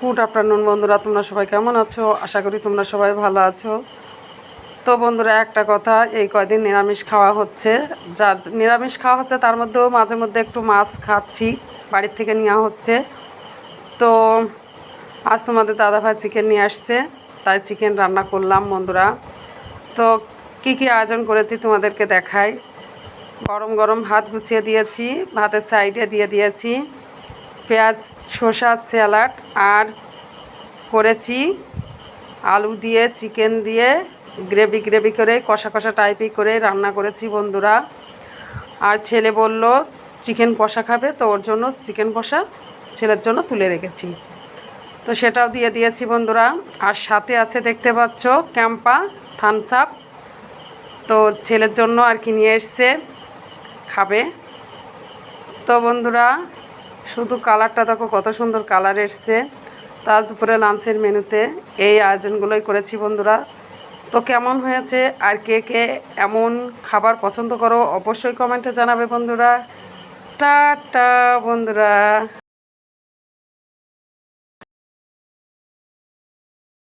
Good afternoon বন্ধুরা, তোমরা সবাই কেমন আছো? আশা করি তোমরা সবাই ভালো আছো। তো বন্ধুরা, একটা কথা, এই কয়দিন নিরামিষ খাওয়া হচ্ছে। যার নিরামিষ খাওয়া হচ্ছে তার মধ্যেও মাঝে মধ্যে একটু মাছ খাচ্ছি, বাড়ির থেকে নেওয়া হচ্ছে। তো আজ তোমাদের দাদাভাই চিকেন নিয়ে আসছে, তাই চিকেন রান্না করলাম বন্ধুরা। তো কি কি আয়োজন করেছি তোমাদেরকে দেখাই। গরম গরম ভাত গুছিয়ে দিয়েছি, ভাতের সাইডে দিয়ে দিয়েছি পেঁয়াজ শসা স্যালাড, আর করেছি আলু দিয়ে চিকেন দিয়ে গ্রেভি গ্রেভি করে কষা কষা টাইপই করে রান্না করেছি বন্ধুরা। আর ছেলে বলল চিকেন কষা খাবে, তো ওর জন্য চিকেন কষা ছেলের জন্য তুলে রেখেছি, তো সেটাও দিয়ে দিয়েছি বন্ধুরা। আর সাথে আছে দেখতে পাচ্ছ ক্যাম্পা থামস আপ, তো ছেলের জন্য আর কি নিয়ে এসছে, খাবে। তো বন্ধুরা, শুধু কালারটা দেখো কত সুন্দর কালার এসছে। তার দুপুরে লাঞ্চের মেনুতে এই আয়োজনগুলোই করেছি বন্ধুরা। তো কেমন হয়েছে আর কে কে এমন খাবার পছন্দ করো অবশ্যই কমেন্টে জানাবে বন্ধুরা। টাটা বন্ধুরা।